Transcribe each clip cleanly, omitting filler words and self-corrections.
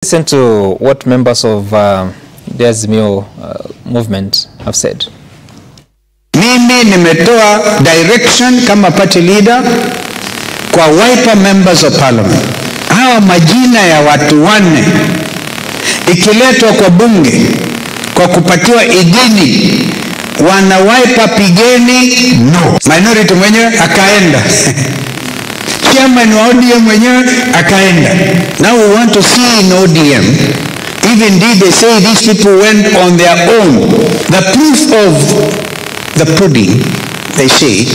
Listen to what members of the Azimio movement have said. Mimi nimetoa direction kama party leader kwa Wiper members of parliament. Hawa majina ya watu wanne ikiletwa kwa bunge kwa kupatiwa idhini, wana Wiper pigeni no. Minority mwenyewe akaenda. Chairman wa ODM mwenyewe akaenda. Now we want to see in ODM, if indeed they say these people went on their own, the proof of the pudding, they say,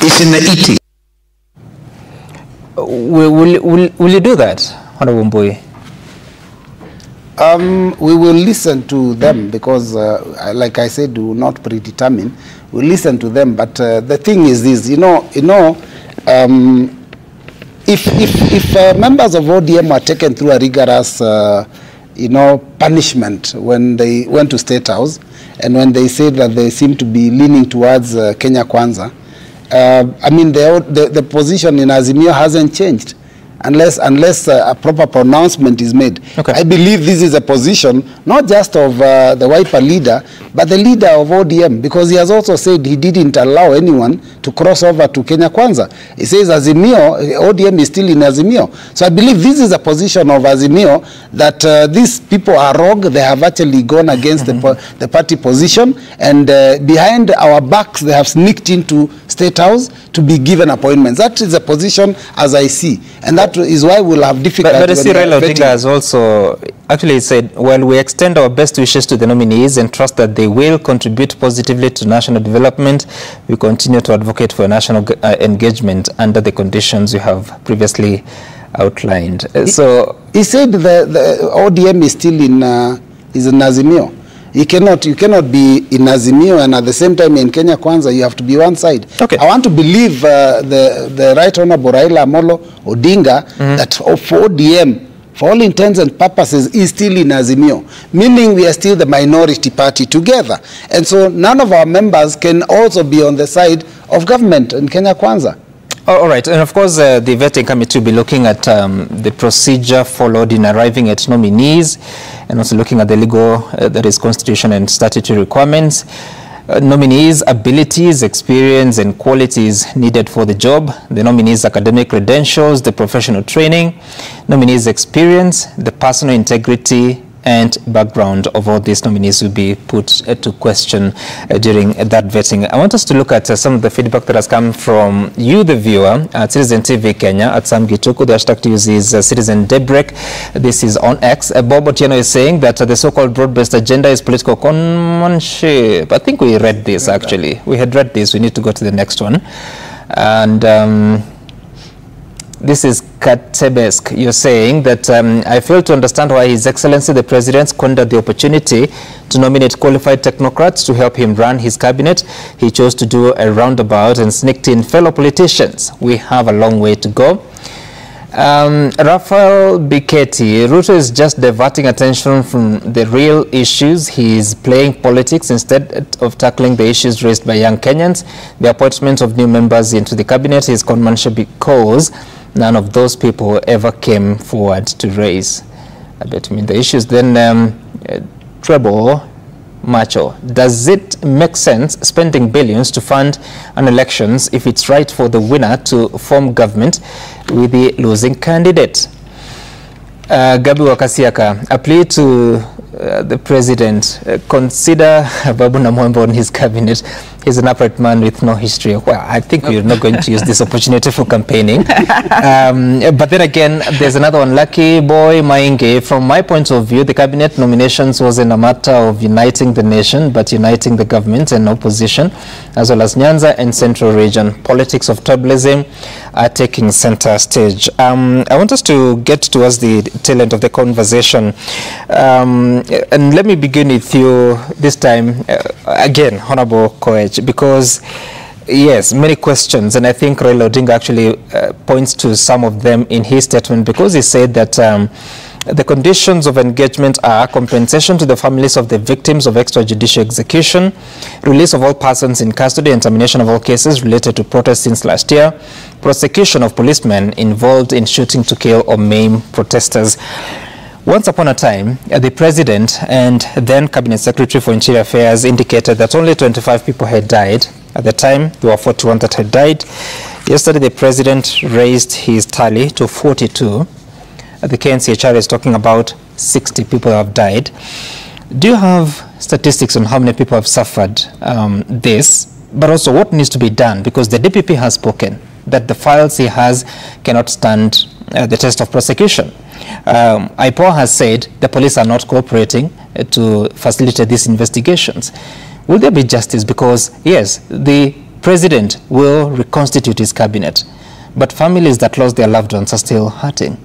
is in the eating. Will you do that, Honorable Mbui? We will listen to them because, like I said, we will not predetermine. We'll listen to them, but the thing is this, if members of ODM were taken through a rigorous, punishment when they went to State House, and when they said that they seem to be leaning towards Kenya Kwanza, I mean, the position in Azimio hasn't changed unless a proper pronouncement is made. Okay. I believe this is a position not just of the Wiper leader, but the leader of ODM, because he has also said he didn't allow anyone to cross over to Kenya Kwanza. He says Azimio, ODM is still in Azimio. So I believe this is a position of Azimio that these people are rogue. They have actually gone against the party position, and behind our backs they have sneaked into State House to be given appointments. That is a position as I see, and that is why we'll have difficulty. But Raila Odinga has also actually said, well, we extend our best wishes to the nominees and trust that they will contribute positively to national development. We continue to advocate for national engagement under the conditions you have previously outlined. So he said the ODM is still in Azimio. You cannot be in Azimio and at the same time in Kenya Kwanza. You have to be one side. Okay. I want to believe the Right Honorable Raila Amolo Odinga that for ODM, for all intents and purposes, is still in Azimio, meaning we are still the minority party together. And so none of our members can also be on the side of government in Kenya Kwanza. All right, and of course the vetting committee will be looking at the procedure followed in arriving at nominees, and also looking at the legal, that is constitution and statutory requirements, nominees' abilities, experience and qualities needed for the job, the nominees' academic credentials, the professional training, nominees' experience, the personal integrity and background of all these nominees will be put to question during that vetting. I want us to look at some of the feedback that has come from you, the viewer, at Citizen TV Kenya, at Sam Gituku. The hashtag to use is Citizen Daybreak. This is on X. Bob Otieno is saying that the so-called broad-based agenda is political conmanship. I think we read this, actually. We had read this. We need to go to the next one. And this is Katebesk. You're saying that I fail to understand why His Excellency the President squandered the opportunity to nominate qualified technocrats to help him run his cabinet. He chose to do a roundabout and sneaked in fellow politicians. We have a long way to go. Rafael Biketi, Ruto is just diverting attention from the real issues. He is playing politics instead of tackling the issues raised by young Kenyans. The appointment of new members into the cabinet is conmanship because none of those people ever came forward to raise the issues. Then Treble Macho, does it make sense spending billions to fund an elections if it's right for the winner to form government with the losing candidate? Gabi Wakasiaka, a plea to the president, consider Babu Namwamba on his cabinet. He's an upright man with no history. Well, I think we're not going to use this opportunity for campaigning. But then again, there's another one, Lucky Boy Mainge. From my point of view, the cabinet nominations wasn't a matter of uniting the nation, but uniting the government and opposition, as well as Nyanza and Central Region. Politics of tribalism are taking center stage. I want us to get towards the tail end of the conversation. And let me begin with you this time, again, Honorable Koech, because, yes, many questions, and I think Raila Odinga actually points to some of them in his statement, because he said that the conditions of engagement are compensation to the families of the victims of extrajudicial execution, release of all persons in custody and termination of all cases related to protests since last year, prosecution of policemen involved in shooting to kill or maim protesters. Once upon a time, the President and then Cabinet Secretary for Interior Affairs indicated that only 25 people had died. At the time, there were 41 that had died. Yesterday, the President raised his tally to 42. The KNCHR is talking about 60 people have died. Do you have statistics on how many people have suffered this? But also, what needs to be done? Because the DPP has spoken that the files he has cannot stand the test of prosecution. IPOA has said the police are not cooperating to facilitate these investigations. Will there be justice? Because, yes, the President will reconstitute his cabinet, but families that lost their loved ones are still hurting.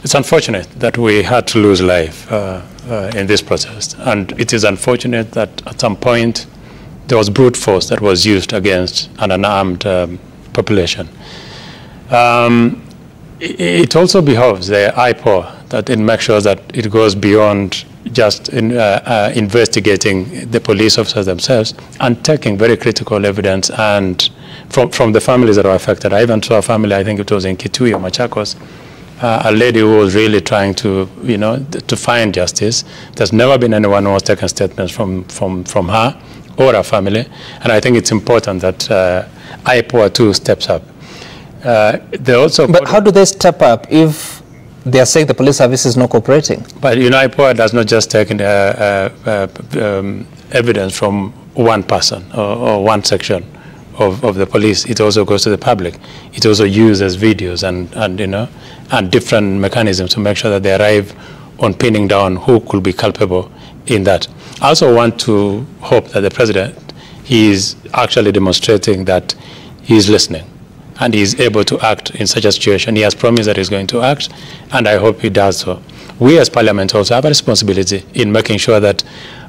It's unfortunate that we had to lose life in this process, and it is unfortunate that at some point there was brute force that was used against an unarmed population. It also behoves the IPOA that it makes sure that it goes beyond just investigating the police officers themselves and taking very critical evidence and from the families that are affected. I even saw a family, I think it was in Kitui or Machakos, a lady who was really trying to, to find justice. There's never been anyone who has taken statements from her or her family, and I think it's important that IPOA too steps up. But how do they step up if they are saying the police service is not cooperating? But IPOA does not just take evidence from one person or one section of the police. It also goes to the public. It also uses videos and different mechanisms to make sure that they arrive on pinning down who could be culpable in that. I also want to hope that the President, he is actually demonstrating that he is listening and he is able to act in such a situation. He has promised that he's going to act, and I hope he does so. We as Parliament also have a responsibility in making sure that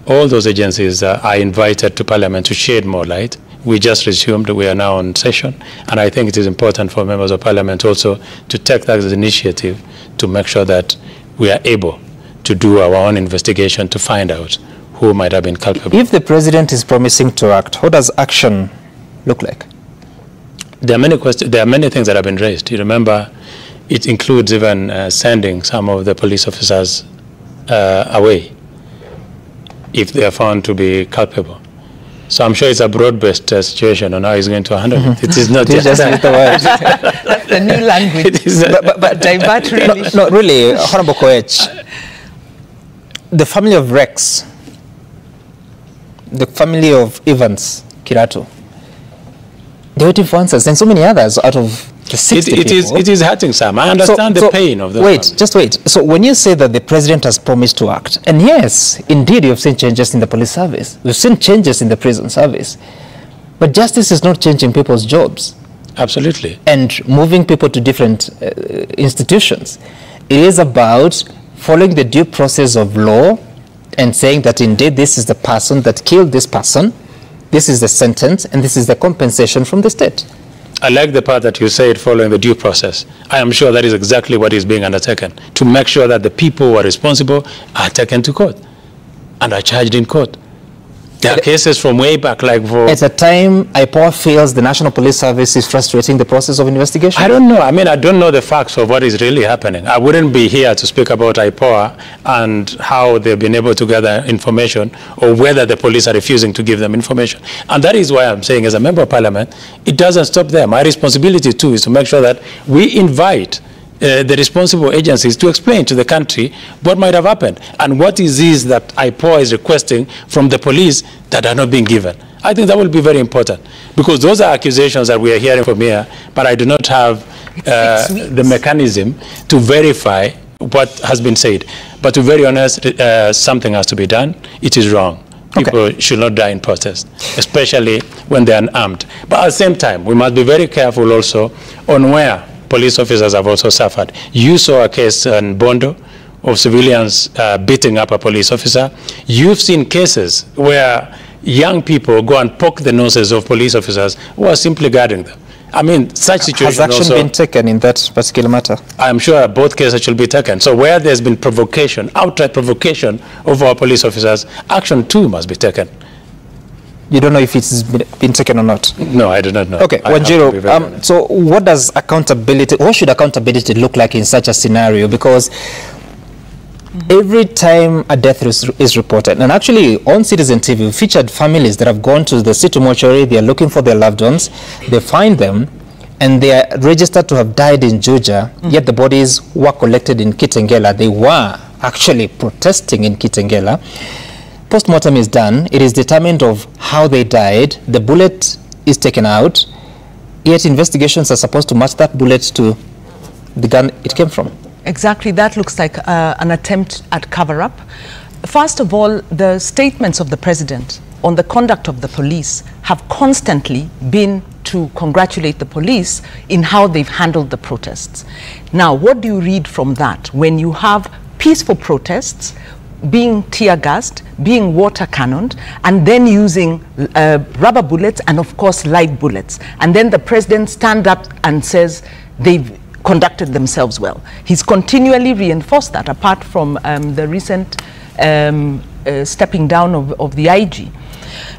all those agencies are invited to Parliament to shed more light. We just resumed, we are now on session, and I think it is important for members of Parliament also to take that as an initiative to make sure that we are able to do our own investigation to find out who might have been culpable. If the President is promising to act, what does action look like? There are many questions. There are many things that have been raised. You remember, it includes even sending some of the police officers away if they are found to be culpable. So I'm sure it's a broad-based situation on how he's going to handle it. It is not just the word. That's the new language. But divert really. No, really, Honorable Koech, the family of Rex, the family of Evans Kiratu, they're waiting for answers, and so many others out of the 60 people. It is hurting some. I understand the pain of the family. Just wait. So when you say that the President has promised to act, and yes, indeed, you've seen changes in the police service. We've seen changes in the prison service. But justice is not changing people's jobs. Absolutely. And moving people to different institutions. It is about following the due process of law and saying that indeed this is the person that killed this person, this is the sentence, and this is the compensation from the state. I like the part that you said following the due process. I am sure that is exactly what is being undertaken, to make sure that the people who are responsible are taken to court and are charged in court. There are cases from way back, like for... At a time, IPOA feels the National Police Service is frustrating the process of investigation? I don't know. I mean, I don't know the facts of what is really happening. I wouldn't be here to speak about IPOA and how they've been able to gather information or whether the police are refusing to give them information. And that is why I'm saying, as a member of Parliament, it doesn't stop there. My responsibility, too, is to make sure that we invite the responsible agencies to explain to the country what might have happened and what is that IPOA is requesting from the police that are not being given. I think that will be very important, because those are accusations that we are hearing from here, but I do not have the mechanism to verify what has been said. But to be very honest, something has to be done. It is wrong. People should not die in protest, especially when they are unarmed. But at the same time, we must be very careful also on where police officers have also suffered. You saw a case in Bondo of civilians beating up a police officer. You've seen cases where young people go and poke the noses of police officers who are simply guarding them. I mean, such situations has action been taken in that particular matter? I'm sure both cases should be taken. So where there's been provocation, outright provocation of our police officers, action too must be taken. You don't know if it's been taken or not? No, I do not know. Okay, Wanjiru, so what does accountability, what should accountability look like in such a scenario? Because every time a death is reported, and actually on Citizen TV, we featured families that have gone to the city mortuary, they are looking for their loved ones, they find them, and they are registered to have died in Juja, yet the bodies were collected in Kitengela. They were actually protesting in Kitengela. Post-mortem is done. It is determined of how they died. The bullet is taken out, yet investigations are supposed to match that bullet to the gun it came from. Exactly. That looks like an attempt at cover-up. First of all, the statements of the president on the conduct of the police have constantly been to congratulate the police in how they've handled the protests. Now, what do you read from that when you have peaceful protests being tear-gassed, being water cannoned, and then using rubber bullets and, of course, live bullets? And then the president stands up and says they've conducted themselves well. He's continually reinforced that, apart from the recent stepping down of the IG.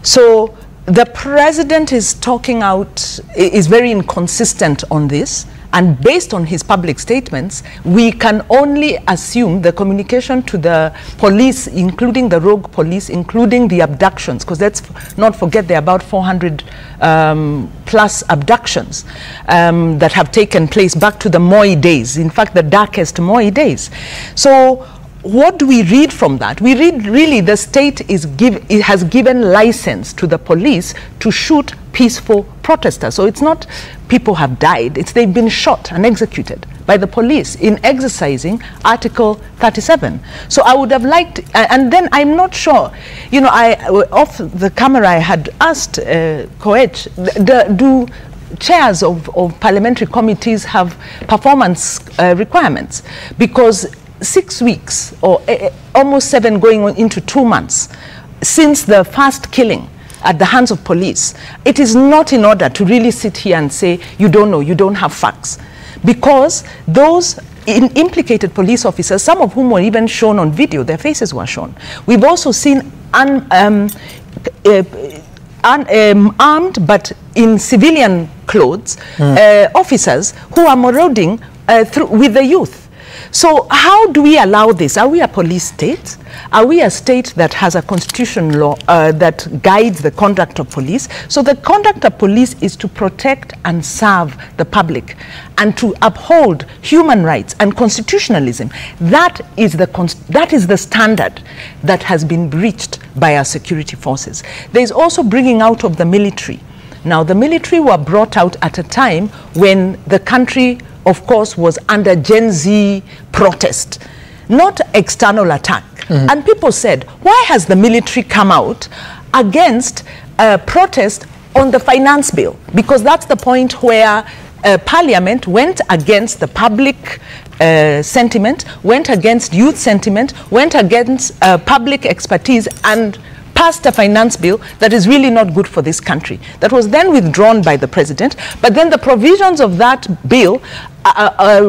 So the president is talking out, is very inconsistent on this, and based on his public statements, we can only assume the communication to the police, including the rogue police, including the abductions, because let's not forget there are about 400 plus abductions that have taken place back to the Moi days, in fact the darkest Moi days. So what do we read from that? We read really the state has given license to the police to shoot peaceful protesters. So it's not people have died, it's they've been shot and executed by the police in exercising Article 37. So I would have liked, and then I'm not sure, you know, off the camera I had asked Koech, do chairs of parliamentary committees have performance requirements? Because 6 weeks or almost 7 going on into 2 months since the first killing at the hands of police, it is not in order to really sit here and say you don't know, you don't have facts, because those implicated police officers, some of whom were even shown on video, their faces were shown. We've also seen armed but in civilian clothes officers who are marauding with the youth. So how do we allow this? Are we a police state? Are we a state that has a constitution law that guides the conduct of police? So the conduct of police is to protect and serve the public and to uphold human rights and constitutionalism. That is the standard that has been breached by our security forces. There is also bringing out of the military. Now, the military were brought out at a time when the country, of course, was under Gen Z protest, not external attack. And people said, why has the military come out against protest on the finance bill? Because that's the point where Parliament went against the public sentiment, went against youth sentiment, went against public expertise, and passed a finance bill that is really not good for this country. That was then withdrawn by the president, but then the provisions of that bill,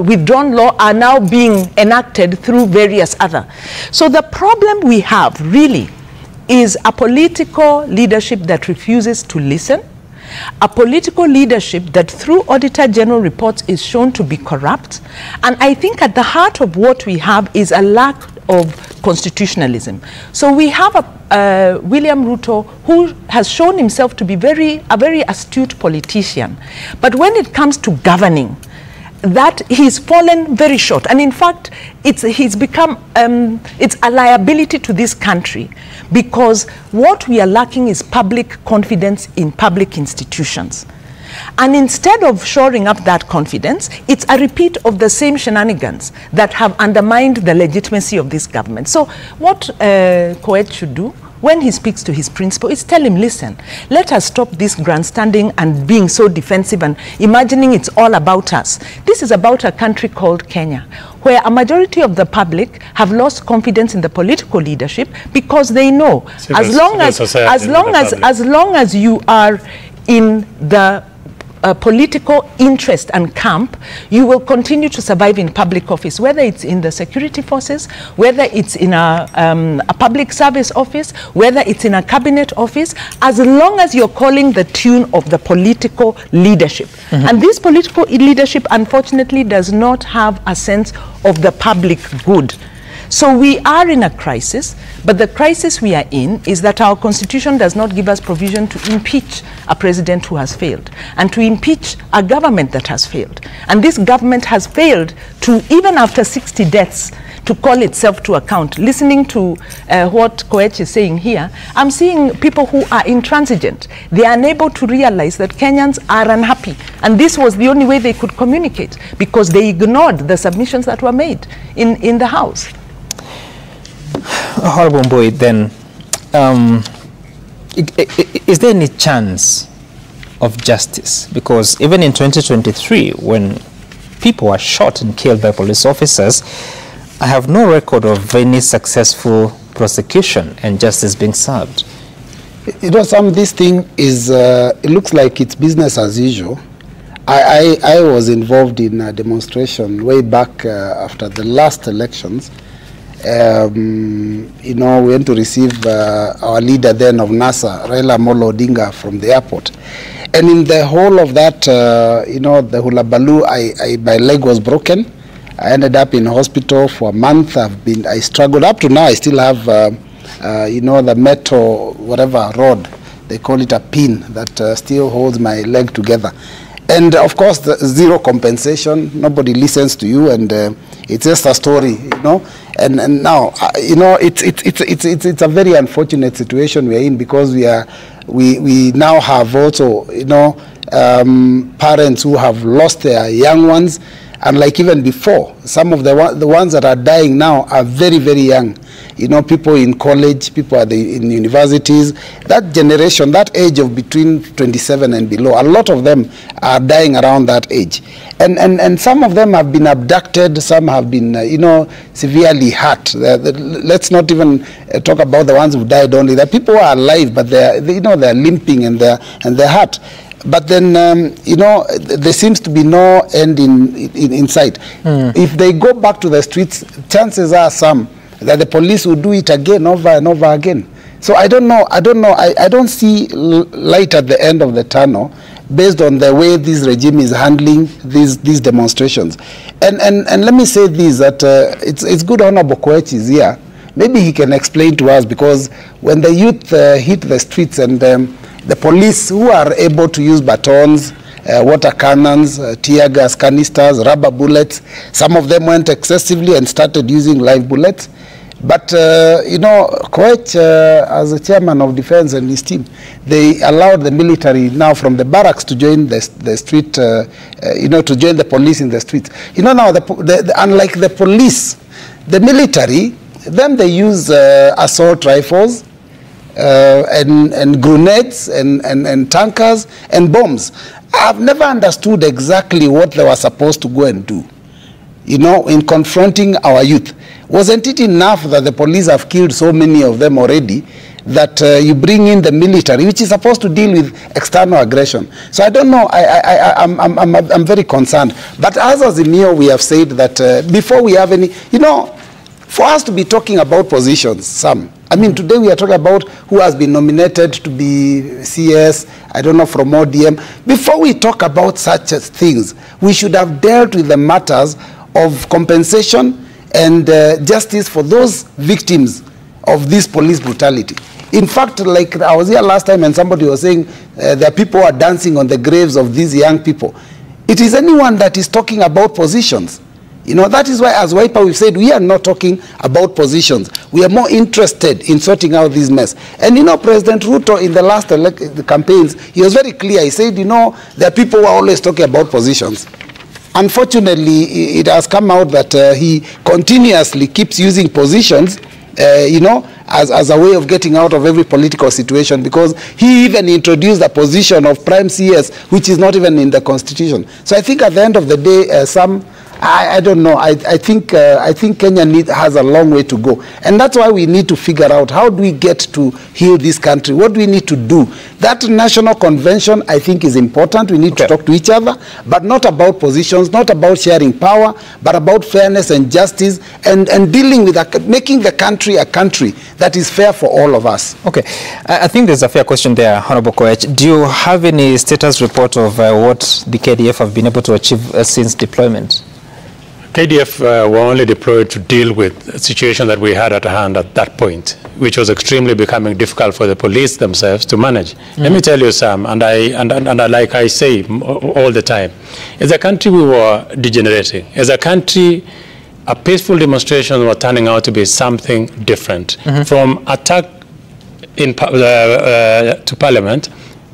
withdrawn law, are now being enacted through various other. So the problem we have really is a political leadership that refuses to listen, a political leadership that through Auditor General reports is shown to be corrupt, and I think at the heart of what we have is a lack of constitutionalism. So we have William Ruto, who has shown himself to be a very astute politician, but when it comes to governing, that he's fallen very short, and in fact he's become it's a liability to this country, because what we are lacking is public confidence in public institutions. And instead of shoring up that confidence, it's a repeat of the same shenanigans that have undermined the legitimacy of this government. So what Koech should do when he speaks to his principal is tell him, listen, let us stop this grandstanding and being so defensive and imagining it's all about us. This is about a country called Kenya, where a majority of the public have lost confidence in the political leadership because they know as long as you are in the political interest and camp, you will continue to survive in public office, whether it's in the security forces, whether it's in a public service office, whether it's in a cabinet office, as long as you're calling the tune of the political leadership. And this political leadership, unfortunately, does not have a sense of the public good. So we are in a crisis, but the crisis we are in is that our constitution does not give us provision to impeach a president who has failed and to impeach a government that has failed. And this government has failed to, even after 60 deaths, to call itself to account. Listening to what Koech is saying here, I'm seeing people who are intransigent. They are unable to realize that Kenyans are unhappy. And this was the only way they could communicate, because they ignored the submissions that were made in the House. Honorable Mbui, then, is there any chance of justice? Because even in 2023, when people were shot and killed by police officers, I have no record of any successful prosecution and justice being served. You know, this thing is, it looks like it's business as usual. I was involved in a demonstration way back after the last elections. You know, we went to receive our leader then of NASA, Raila Amolo Odinga, from the airport. And in the whole of that, you know, the hula baloo, my leg was broken. I ended up in hospital for a month. I struggled. Up to now, I still have, you know, the metal, whatever, rod. They call it a pin that still holds my leg together. And of course, zero compensation. Nobody listens to you, and it's just a story, you know. And now, you know, it's a very unfortunate situation we're in, because we now have also, you know, parents who have lost their young ones. And like even before, some of the ones that are dying now are very, very young. You know, people in college, people in universities. That generation, that age of between 27 and below, a lot of them are dying around that age. And some of them have been abducted, some have been, you know, severely hurt. Let's not even talk about the ones who died only. The people who are alive, but you know, they're limping and they're hurt. But then, you know, there seems to be no end in sight. If they go back to the streets, chances are some that the police will do it again, over and over again. So I don't know. I don't see light at the end of the tunnel, based on the way this regime is handling these demonstrations. And let me say this, that it's good Honorable Koech is here. Maybe he can explain to us, because when the youth hit the streets and the police, who are able to use batons, water cannons, tear gas canisters, rubber bullets, some of them went excessively and started using live bullets. But, you know, Koech, as the chairman of defense and his team, they allowed the military now from the barracks to join the street, you know, to join the police in the streets. You know, now, unlike the police, the military, them they use assault rifles, and grenades and tankers and bombs. I've never understood exactly what they were supposed to go and do, you know, in confronting our youth. Wasn't it enough that the police have killed so many of them already, that you bring in the military, which is supposed to deal with external aggression? So I don't know. I'm very concerned. But as Azimio, we have said that before we have any, you know, for us to be talking about positions, I mean, today we are talking about who has been nominated to be CS, I don't know, from ODM. Before we talk about such things, we should have dealt with the matters of compensation and justice for those victims of this police brutality. In fact, like I was here last time and somebody was saying that people are dancing on the graves of these young people. It is anyone that is talking about positions. You know, that is why as Wiper we've said we are not talking about positions. We are more interested in sorting out this mess. And you know, President Ruto in the last campaigns, he was very clear. He said, you know, there are people who are always talking about positions. Unfortunately, it has come out that he continuously keeps using positions, you know, as a way of getting out of every political situation, because he even introduced a position of prime CS, which is not even in the constitution. So I think at the end of the day, I don't know. I think Kenya has a long way to go, and that's why we need to figure out how do we get to heal this country. What do we need to do? That national convention, I think, is important. We need to talk to each other, but not about positions, not about sharing power, but about fairness and justice, and dealing with making the country a country that is fair for all of us. Okay, I think there's a fair question there, Honorable Koech. Do you have any status report of what the KDF have been able to achieve since deployment? KDF were only deployed to deal with a situation that we had at hand at that point, which was extremely becoming difficult for the police themselves to manage. Let me tell you, Sam, and like I say all the time, as a country we were degenerating. As a country, a peaceful demonstration was turning out to be something different. From attack to Parliament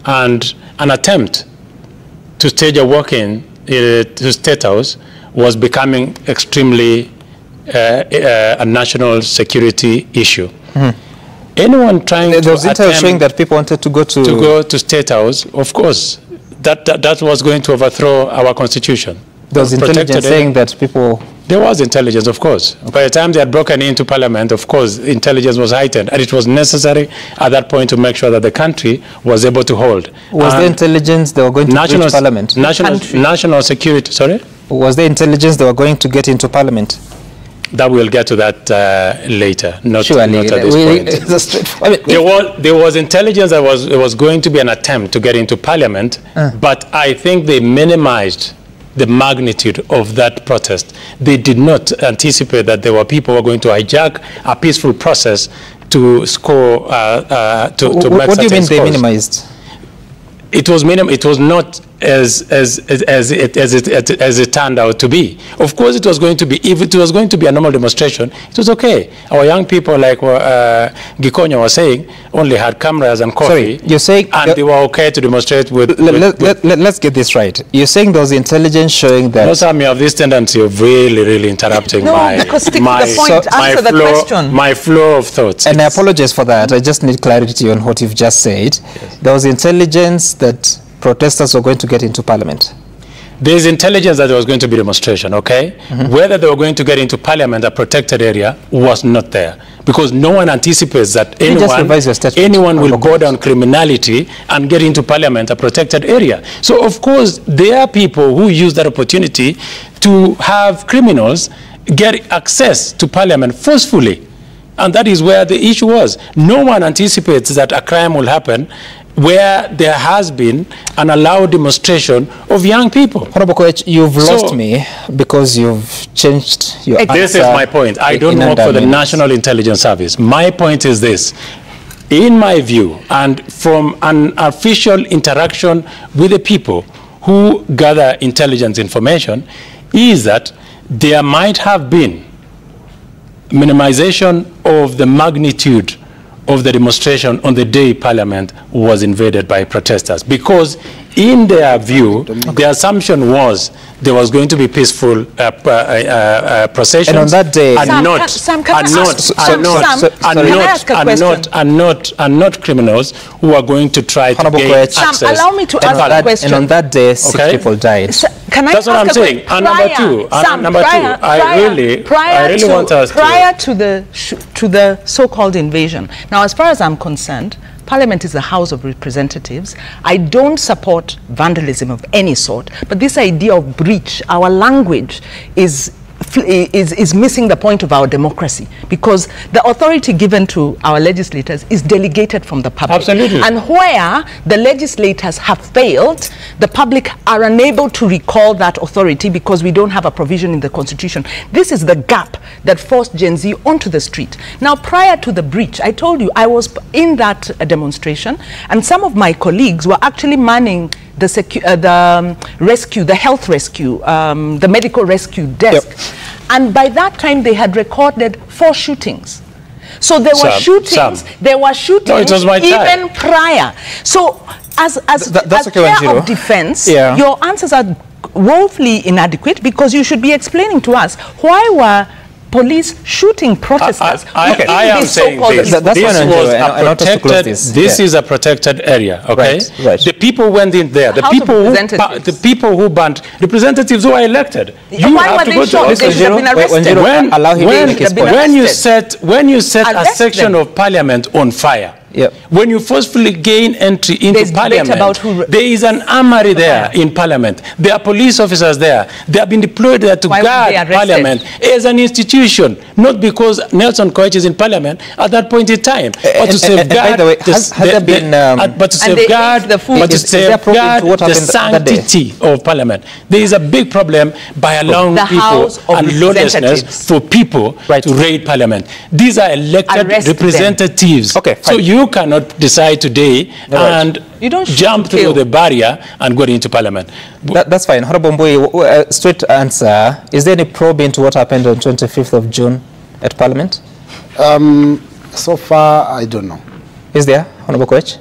and an attempt to stage a walk-in to State House was becoming extremely a national security issue. Anyone trying there was intel showing that people wanted to go to State House, of course, that was going to overthrow our constitution. There was intelligence saying that people... There was intelligence, of course. By the time they had broken into Parliament, of course, intelligence was heightened, and it was necessary at that point to make sure that the country was able to hold. Was there intelligence they were going to breach Parliament? National security, sorry? Was there intelligence they were going to get into Parliament? That we'll get to that later, not at this point. I mean, there was intelligence that was going to be an attempt to get into Parliament, but I think they minimized the magnitude of that protest. They did not anticipate that there were people who were going to hijack a peaceful process to score, to make what do you mean scores. they minimized? It was not as it turned out to be. Of course, it was going to be. If it was going to be a normal demonstration, it was okay. Our young people, like Gikonyo was saying, only had cameras and coffee. Sorry, you're saying, and they were okay to demonstrate with. Let's get this right. You're saying there was intelligence showing that. No, Sam, you have this tendency of really interrupting my flow of thoughts. And I apologize for that. I just need clarity on what you've just said. Yes. There was intelligence that protesters were going to get into Parliament. There's intelligence that there was going to be demonstration, okay? Whether they were going to get into Parliament, a protected area, was not there. Because no one anticipates that anyone will go down criminality and get into Parliament, a protected area. So, of course, there are people who use that opportunity to have criminals get access to Parliament forcefully. And that is where the issue was. No one anticipates that a crime will happen where there has been an allowed demonstration of young people. Honorable Koech, you've lost me because you've changed your answer. This is my point. I don't work for the National Intelligence Service. My point is this. In my view, and from an official interaction with the people who gather intelligence information, is that there might have been minimization of the magnitude of the demonstration on the day Parliament was invaded by protesters, because in their view, the assumption was there was going to be peaceful processions, and on that day, not criminals who are going to try to gain access. Sam, allow me to ask a question. And on that day, 6 people died. That's what I'm saying. And number two, I really want us prior to the so-called invasion. Now, as far as I'm concerned, Parliament is the House of Representatives. I don't support vandalism of any sort, but this idea of breach, our language is missing the point of our democracy, because the authority given to our legislators is delegated from the public. Absolutely. And where the legislators have failed, the public are unable to recall that authority because we don't have a provision in the Constitution. This is the gap that forced Gen Z onto the street. Now, prior to the breach, I told you I was in that demonstration, and some of my colleagues were actually manning the health rescue, the medical rescue desk. Yep. And by that time, they had recorded 4 shootings. So there were shootings. There were shootings even prior. So as chair of defense, your answers are woefully inadequate, because you should be explaining to us why were police shooting protesters. I am saying this is a protected area, okay? Right. The people went in there. The people who banned representatives who are elected. You have to go to when you set a section of Parliament on fire, Yep. When you forcefully gain entry into There's debate Parliament, about who- there is an armory there in Parliament. There are police officers there. They have been deployed there to Why were they guard arrested? Parliament as an institution, not because Nelson Koech is in Parliament at that point in time, but to safeguard by the way, has there been, but to And they safeguard, ate the food. but to Is there a problem safeguard to what the happened that day? sanctity of Parliament. There is a big problem by allowing The people House of and lawlessness Representatives. for people Right. to raid Parliament. These are elected Arrest them. representatives. Okay, so fine. you cannot decide today Right. and You don't shoot jump to kill. through the barrier and go into Parliament. That's fine. Honorable Mbui, straight answer. Is there any probe into what happened on 25th of June at Parliament? So far, I don't know. Is there, Honorable Koech?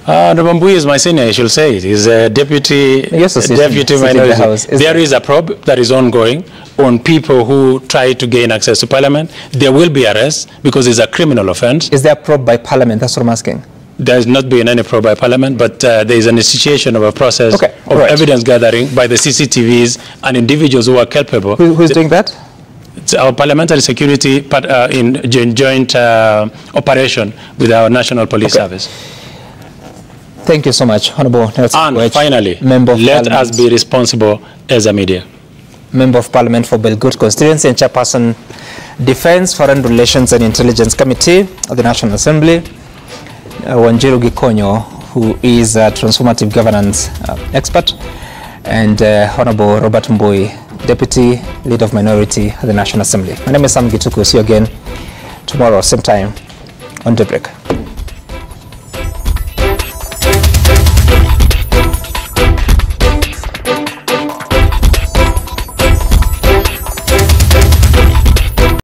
Mbui is my senior, I should say it. He's a deputy, Yes, yes, yes, deputy yes, in the minority. House. There is a probe that is ongoing on people who try to gain access to Parliament. There will be arrests because it's a criminal offense. Is there a probe by Parliament? That's what I'm asking. There has not been any probe by Parliament, but there is an initiation of a process Okay, of right. evidence gathering by the CCTVs and individuals who are culpable. Who's doing that? It's our parliamentary security in joint operation with our National Police Service. Thank you so much, Honorable Nelson And Koech, finally, Member of let Parliament, us be responsible as a media. Member of Parliament for Belgut constituency and Chairperson, Defense, Foreign Relations and Intelligence Committee of the National Assembly, Wanjiru Gikonyo, who is a transformative governance expert, and Honorable Robert Mbui, Deputy Leader of Minority at the National Assembly. My name is Sam Gituku. See you again tomorrow, same time on Daybreak.